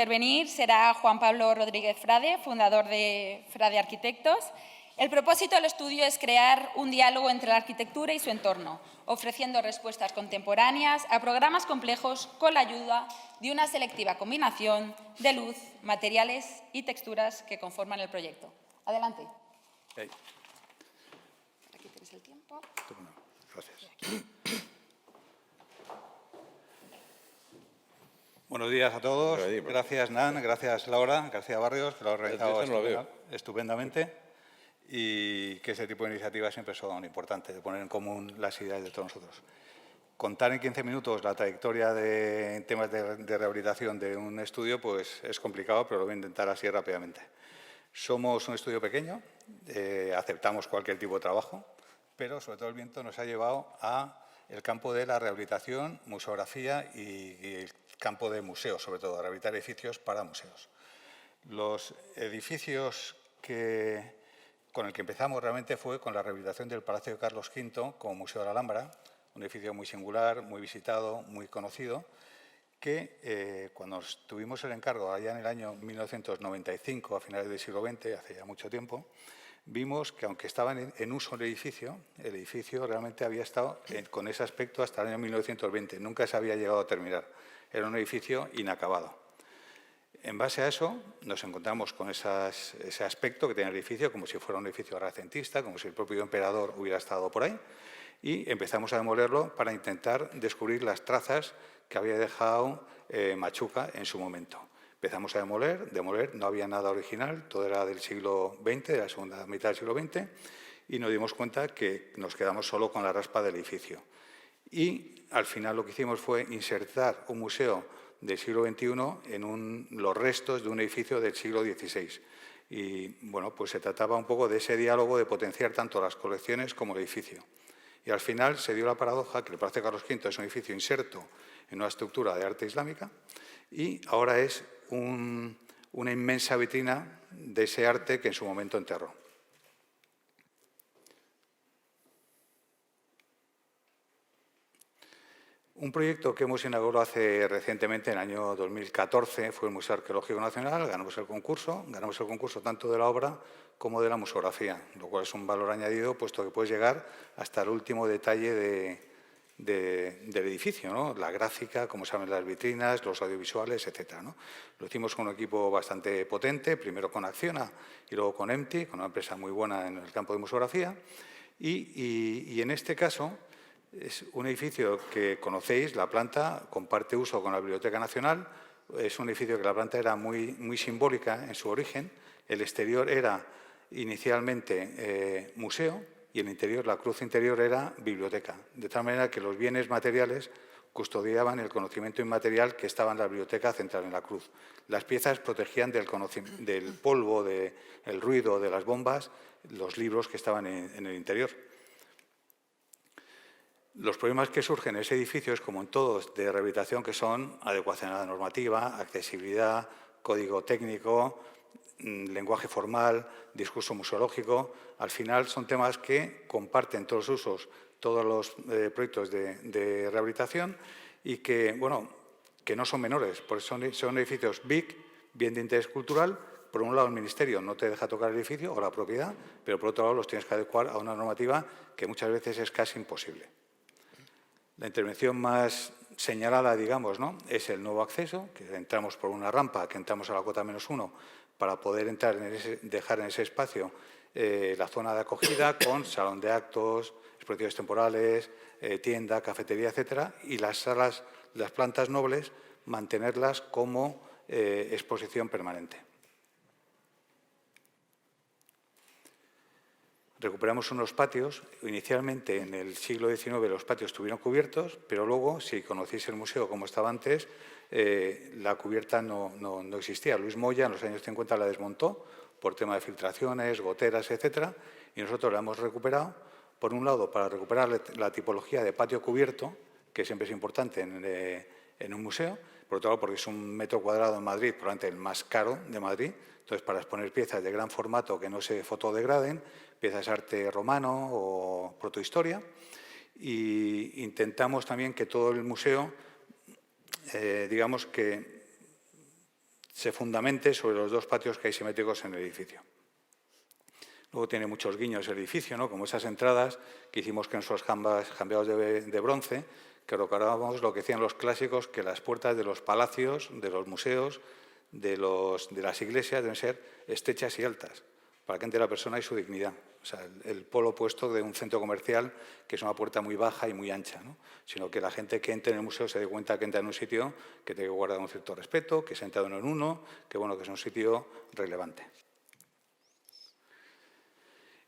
intervenir será Juan Pablo Rodríguez Frade, fundador de Frade Arquitectos. El propósito del estudio es crear un diálogo entre la arquitectura y su entorno, ofreciendo respuestas contemporáneas a programas complejos con la ayuda de una selectiva combinación de luz, materiales y texturas que conforman el proyecto. Adelante. Hey. Aquí tenéis el tiempo. Gracias. Buenos días a todos. Gracias, Nan. Gracias, Laura. García Barrios, que lo ha realizado estupendamente. Y que ese tipo de iniciativas siempre son importantes, de poner en común las ideas de todos nosotros. Contar en 15 minutos la trayectoria en temas de rehabilitación de un estudio pues es complicado, pero lo voy a intentar así rápidamente. Somos un estudio pequeño, aceptamos cualquier tipo de trabajo, pero sobre todo el viento nos ha llevado al campo de la rehabilitación, museografía y el campo de museos, sobre todo, rehabilitar edificios para museos. Los edificios con el que empezamos realmente fue con la rehabilitación del Palacio de Carlos V como Museo de la Alhambra, un edificio muy singular, muy visitado, muy conocido, que cuando tuvimos el encargo allá en el año 1995, a finales del siglo XX, hace ya mucho tiempo, vimos que aunque estaba en uso el edificio realmente había estado con ese aspecto hasta el año 1920, nunca se había llegado a terminar, era un edificio inacabado. En base a eso, nos encontramos con ese aspecto que tenía el edificio, como si fuera un edificio renacentista, como si el propio emperador hubiera estado por ahí, y empezamos a demolerlo para intentar descubrir las trazas que había dejado Machuca en su momento. Empezamos a demoler, no había nada original, todo era del siglo XX, de la segunda mitad del siglo XX, y nos dimos cuenta que nos quedamos solo con la raspa del edificio. Y al final lo que hicimos fue insertar un museo del siglo XXI en los restos de un edificio del siglo XVI. Y bueno, pues se trataba un poco de ese diálogo de potenciar tanto las colecciones como el edificio. Y al final se dio la paradoja que el Palacio de Carlos V es un edificio inserto en una estructura de arte islámica y ahora es una inmensa vitrina de ese arte que en su momento enterró. Un proyecto que hemos inaugurado recientemente, en el año 2014, fue el Museo Arqueológico Nacional. Ganamos el concurso tanto de la obra como de la museografía, lo cual es un valor añadido, puesto que puedes llegar hasta el último detalle del edificio, ¿no? La gráfica, cómo se abren las vitrinas, los audiovisuales, etcétera, ¿no? Lo hicimos con un equipo bastante potente, primero con Acciona y luego con EMTI, con una empresa muy buena en el campo de museografía. Y en este caso es un edificio que conocéis, la planta comparte uso con la Biblioteca Nacional. Es un edificio que la planta era muy simbólica en su origen. El exterior era inicialmente museo y el interior, la cruz interior, era biblioteca. De tal manera que los bienes materiales custodiaban el conocimiento inmaterial que estaba en la biblioteca central, en la cruz. Las piezas protegían del polvo, del ruido, de las bombas, los libros que estaban en el interior. Los problemas que surgen en ese edificio es, como en todos, de rehabilitación, que son adecuación a la normativa, accesibilidad, código técnico, lenguaje formal, discurso museológico. Al final son temas que comparten todos los usos, todos los proyectos de rehabilitación y que, bueno, que no son menores, porque son edificios BIC, bien de interés cultural. Por un lado, el Ministerio no te deja tocar el edificio o la propiedad, pero por otro lado los tienes que adecuar a una normativa que muchas veces es casi imposible. La intervención más señalada, digamos, ¿no?, es el nuevo acceso, que entramos por una rampa, que entramos a la cota -1 para poder entrar dejar en ese espacio la zona de acogida con salón de actos, exposiciones temporales, tienda, cafetería, etcétera, y las salas, las plantas nobles, mantenerlas como exposición permanente. Recuperamos unos patios. Inicialmente, en el siglo XIX, los patios estuvieron cubiertos, pero luego, si conocéis el museo como estaba antes, la cubierta no existía. Luis Moya, en los años 50, la desmontó por tema de filtraciones, goteras, etcétera, y nosotros la hemos recuperado, por un lado, para recuperar la tipología de patio cubierto, que siempre es importante en un museo, por otro lado, porque es un metro cuadrado en Madrid, probablemente el más caro de Madrid. Entonces, para exponer piezas de gran formato que no se fotodegraden, piezas de arte romano o protohistoria, y intentamos también que todo el museo, digamos que se fundamente sobre los dos patios que hay simétricos en el edificio. Luego tiene muchos guiños el edificio, ¿no? Como esas entradas que hicimos con esos cambiados de bronce, que recordábamos lo que decían los clásicos, que las puertas de los palacios, de los museos, de las iglesias deben ser estrechas y altas, para que entre la persona y su dignidad. O sea, el polo opuesto de un centro comercial, que es una puerta muy baja y muy ancha, ¿no? Sino que la gente que entre en el museo se dé cuenta que entra en un sitio que tiene que guardar un cierto respeto, que se ha entrado en uno, que, bueno, que es un sitio relevante.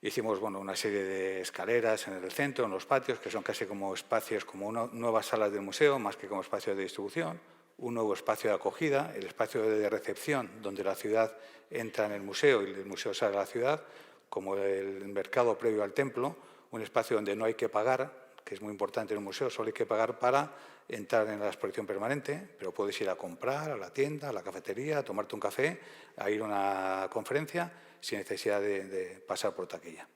Hicimos, bueno, una serie de escaleras en el centro, en los patios, que son casi como espacios, como nuevas salas del museo, más que como espacios de distribución. Un nuevo espacio de acogida, el espacio de recepción, donde la ciudad entra en el museo y el museo sale a la ciudad, como el mercado previo al templo, un espacio donde no hay que pagar, que es muy importante en el museo, solo hay que pagar para entrar en la exposición permanente, pero puedes ir a comprar a la tienda, a la cafetería, a tomarte un café, a ir a una conferencia, sin necesidad de pasar por taquilla.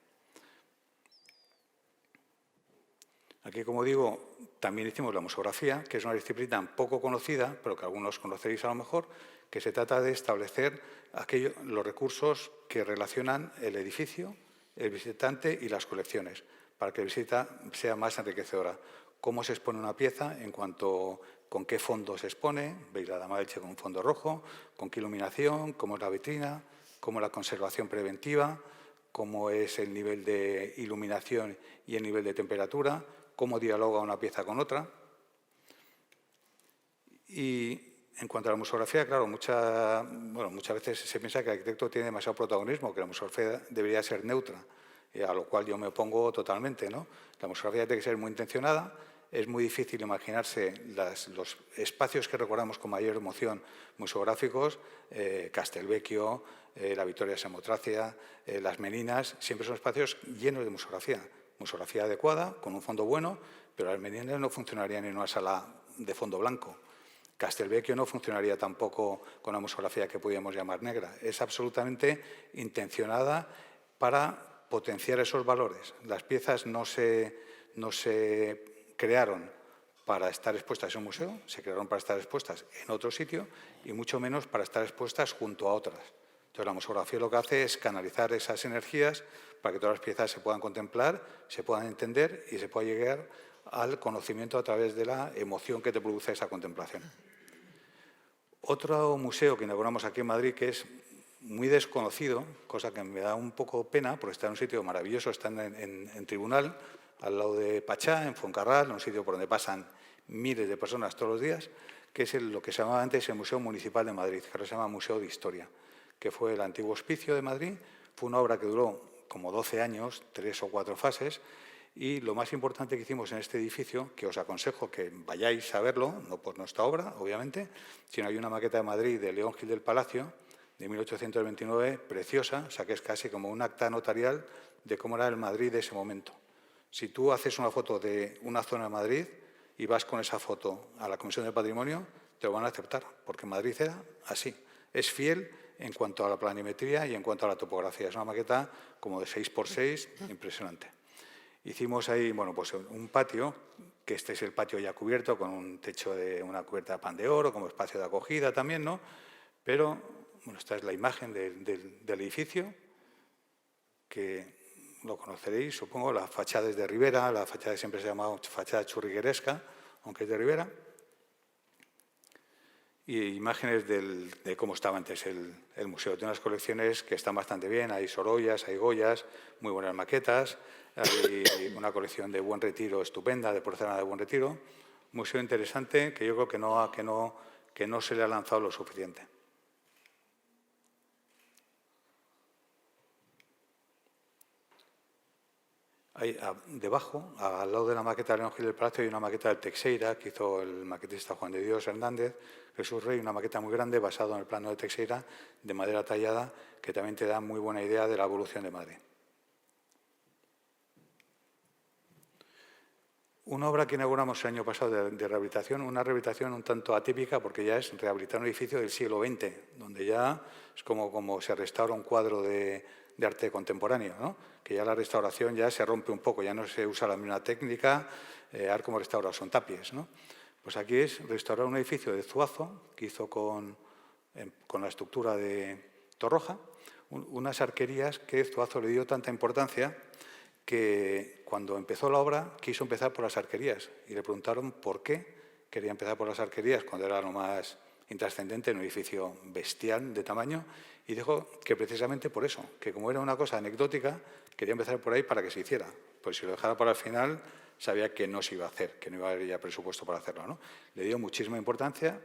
Aquí, como digo, también hicimos la museografía, que es una disciplina poco conocida, pero que algunos conoceréis a lo mejor, que se trata de establecer los recursos que relacionan el edificio, el visitante y las colecciones, para que la visita sea más enriquecedora. Cómo se expone una pieza en cuanto con qué fondo se expone, veis la Dama de Elche con un fondo rojo, con qué iluminación, cómo es la vitrina, cómo es la conservación preventiva, cómo es el nivel de iluminación y el nivel de temperatura, cómo dialoga una pieza con otra. Y en cuanto a la museografía, claro, muchas veces se piensa que el arquitecto tiene demasiado protagonismo, que la museografía debería ser neutra, a lo cual yo me opongo totalmente, ¿no? La museografía tiene que ser muy intencionada. Es muy difícil imaginarse los espacios que recordamos con mayor emoción museográficos, Castelvecchio, la Vittoria Samotracia, las Meninas, siempre son espacios llenos de museografía adecuada, con un fondo bueno, pero las Meninas no funcionarían en una sala de fondo blanco. Castelvecchio no funcionaría tampoco con una museografía que podríamos llamar negra. Es absolutamente intencionada para potenciar esos valores. Las piezas no se crearon para estar expuestas en un museo, se crearon para estar expuestas en otro sitio y mucho menos para estar expuestas junto a otras. Entonces, la museografía lo que hace es canalizar esas energías para que todas las piezas se puedan contemplar, se puedan entender y se pueda llegar al conocimiento a través de la emoción que te produce esa contemplación. Otro museo que inauguramos aquí en Madrid, que es muy desconocido, cosa que me da un poco pena, porque está en un sitio maravilloso, está en Tribunal, al lado de Pachá, en Fuencarral, un sitio por donde pasan miles de personas todos los días, que es lo que se llamaba antes el Museo Municipal de Madrid, que ahora se llama Museo de Historia, que fue el antiguo hospicio de Madrid. Fue una obra que duró como 12 años, 3 o 4 fases, y lo más importante que hicimos en este edificio, que os aconsejo que vayáis a verlo, no por nuestra obra, obviamente, sino hay una maqueta de Madrid de León Gil del Palacio, de 1829, preciosa, o sea que es casi como un acta notarial de cómo era el Madrid de ese momento. Si tú haces una foto de una zona de Madrid y vas con esa foto a la Comisión de Patrimonio, te lo van a aceptar, porque Madrid era así. Es fiel en cuanto a la planimetría y en cuanto a la topografía. Es una maqueta como de 6×6, impresionante. Hicimos ahí, bueno, pues un patio, que este es el patio ya cubierto, con un techo de una cubierta de pan de oro, como espacio de acogida también, ¿no? Pero, bueno, esta es la imagen del edificio, que lo conoceréis, supongo, la fachada es de Ribera, la fachada siempre se ha llamado fachada churrigueresca, aunque es de Ribera. Y imágenes de cómo estaba antes el museo. Tiene unas colecciones que están bastante bien, hay Sorollas, hay Goyas, muy buenas maquetas, hay una colección de Buen Retiro estupenda, de porcelana de Buen Retiro. Un museo interesante que yo creo que no se le ha lanzado lo suficiente. Debajo, al lado de la maqueta de León Gil del Palacio, hay una maqueta del Teixeira, que hizo el maquetista Juan de Dios Hernández, Jesús Rey, una maqueta muy grande basada en el plano de Teixeira, de madera tallada, que también te da muy buena idea de la evolución de Madrid. Una obra que inauguramos el año pasado de rehabilitación, una rehabilitación un tanto atípica, porque ya es rehabilitar un edificio del siglo XX, donde ya es como se restaura un cuadro de arte contemporáneo, ¿no? Que ya la restauración ya se rompe un poco, ya no se usa la misma técnica, como restaurar son tapies, ¿no? Pues aquí es restaurar un edificio de Zuazo, que hizo con con la estructura de Torroja, unas arquerías que Zuazo le dio tanta importancia que cuando empezó la obra quiso empezar por las arquerías y le preguntaron por qué quería empezar por las arquerías cuando era lo más intrascendente, en un edificio bestial de tamaño, y dijo que precisamente por eso, que como era una cosa anecdótica, quería empezar por ahí para que se hiciera. Pues si lo dejara para el final, sabía que no se iba a hacer, que no iba a haber ya presupuesto para hacerlo, ¿no? Le dio muchísima importancia.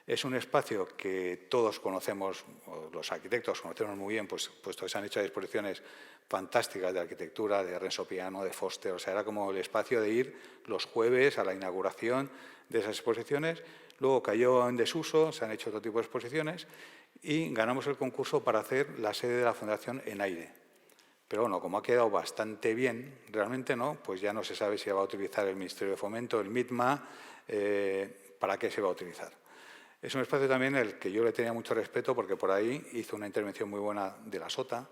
Es un espacio que todos conocemos, los arquitectos conocemos muy bien, puesto que se han hecho exposiciones fantásticas de arquitectura, de Renzo Piano, de Foster. O sea, era como el espacio de ir los jueves a la inauguración de esas exposiciones. Luego cayó en desuso, se han hecho otro tipo de exposiciones y ganamos el concurso para hacer la sede de la Fundación en aire. Pero bueno, como ha quedado bastante bien, realmente no, pues ya no se sabe si va a utilizar el Ministerio de Fomento, el MITMA, para qué se va a utilizar. Es un espacio también en el que yo le tenía mucho respeto porque por ahí hizo una intervención muy buena de la Sota,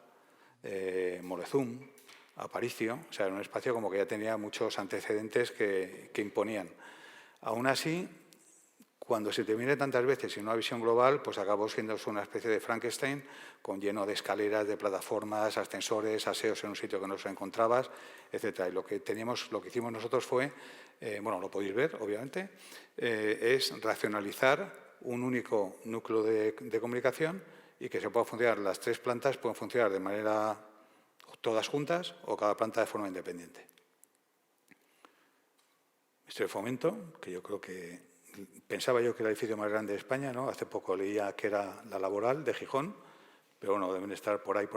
Morezum, Aparicio. O sea, era un espacio como que ya tenía muchos antecedentes que imponían. Aún así, cuando se te mire tantas veces y una visión global, pues acabó siendo una especie de Frankenstein con lleno de escaleras, de plataformas, ascensores, aseos en un sitio que no se encontrabas, etc. Y lo que hicimos nosotros fue, bueno, lo podéis ver, obviamente, es racionalizar un único núcleo de comunicación y que se pueda funcionar, las 3 plantas pueden funcionar de manera todas juntas o cada planta de forma independiente. Ministerio de Fomento, que yo creo que pensaba yo que era el edificio más grande de España, ¿no? Hace poco leía que era la Laboral de Gijón, pero bueno, deben estar por ahí.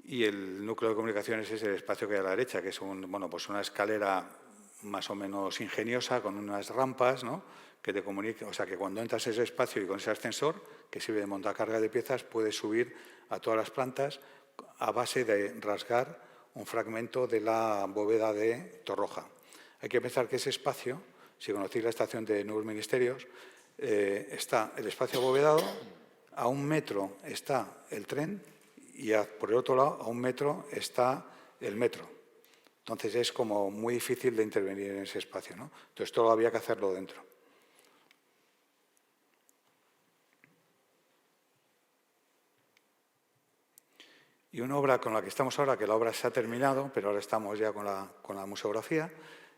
Y el núcleo de comunicaciones es el espacio que hay a la derecha, que es pues una escalera más o menos ingeniosa, con unas rampas, ¿no? Que te comunican, o sea, que cuando entras a ese espacio y con ese ascensor, que sirve de montacarga de piezas, puedes subir a todas las plantas a base de rasgar un fragmento de la bóveda de Torroja. Hay que pensar que ese espacio, si conocéis la estación de Nuevos Ministerios, está el espacio abovedado, a 1 metro está el tren y por el otro lado, a 1 metro, está el metro. Entonces es como muy difícil de intervenir en ese espacio, ¿no? Entonces todo había que hacerlo dentro. Y una obra con la que estamos ahora, que la obra se ha terminado, pero ahora estamos ya con la museografía,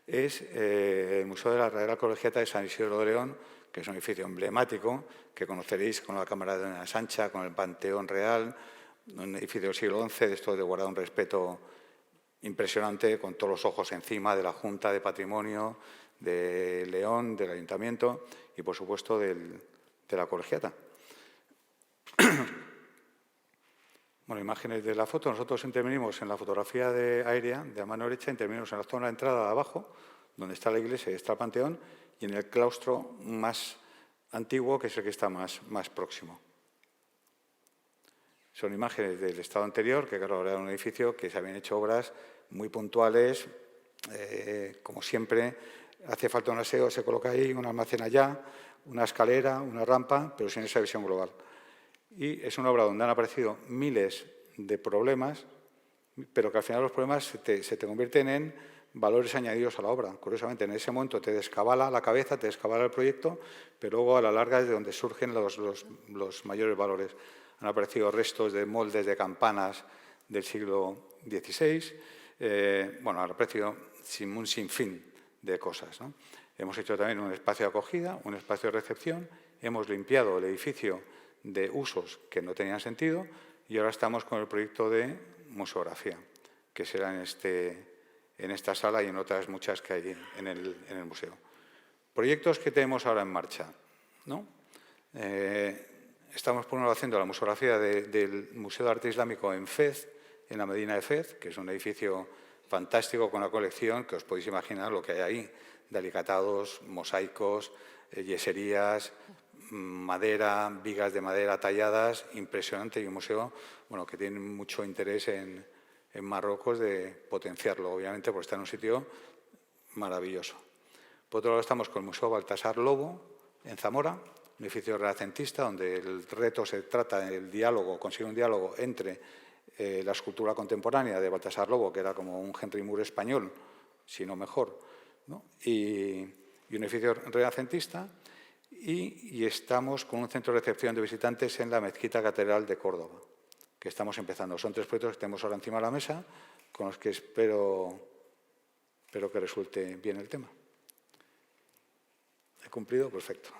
es el Museo de la Real Colegiata de San Isidro de León, que es un edificio emblemático, que conoceréis con la Cámara de Doña Sancha, con el Panteón Real, un edificio del siglo XI, de esto de guardar un respeto impresionante, con todos los ojos encima de la Junta de Patrimonio, de León, del Ayuntamiento y, por supuesto, de la Colegiata. Bueno, imágenes de la foto. Nosotros intervenimos en la fotografía aérea, de a mano derecha, intervenimos en la zona de entrada de abajo, donde está la iglesia y está el panteón, y en el claustro más antiguo, que es el que está más próximo. Son imágenes del estado anterior, que claro, era un edificio que se habían hecho obras muy puntuales, como siempre. Hace falta un aseo, se coloca ahí, un almacén allá, una escalera, una rampa, pero sin esa visión global. Y es una obra donde han aparecido miles de problemas, pero que al final los problemas se te convierten en valores añadidos a la obra. Curiosamente, en ese momento te descabala la cabeza, te descabala el proyecto, pero luego a la larga es de donde surgen los mayores valores. Han aparecido restos de moldes de campanas del siglo XVI. Bueno, han aparecido un sinfín de cosas, ¿no? Hemos hecho también un espacio de acogida, un espacio de recepción. Hemos limpiado el edificio de usos que no tenían sentido y ahora estamos con el proyecto de museografía, que será en esta sala y en otras muchas que hay en el museo. Proyectos que tenemos ahora en marcha, ¿no? Estamos por un lado haciendo la museografía del Museo de Arte Islámico en Fez, en la Medina de Fez, que es un edificio fantástico con una colección que os podéis imaginar lo que hay ahí, de alicatados, mosaicos, yeserías, madera, vigas de madera talladas, impresionante, y un museo que tiene mucho interés en Marruecos de potenciarlo, obviamente, porque está en un sitio maravilloso. Por otro lado, estamos con el Museo Baltasar Lobo, en Zamora, un edificio renacentista donde el reto se trata del diálogo, conseguir un diálogo entre la escultura contemporánea de Baltasar Lobo, que era como un Henry Moore español, si no mejor, ¿no? y un edificio renacentista. y estamos con un centro de recepción de visitantes en la Mezquita Catedral de Córdoba, que estamos empezando. Son 3 proyectos que tenemos ahora encima de la mesa, con los que espero que resulte bien el tema. ¿He cumplido? Perfecto.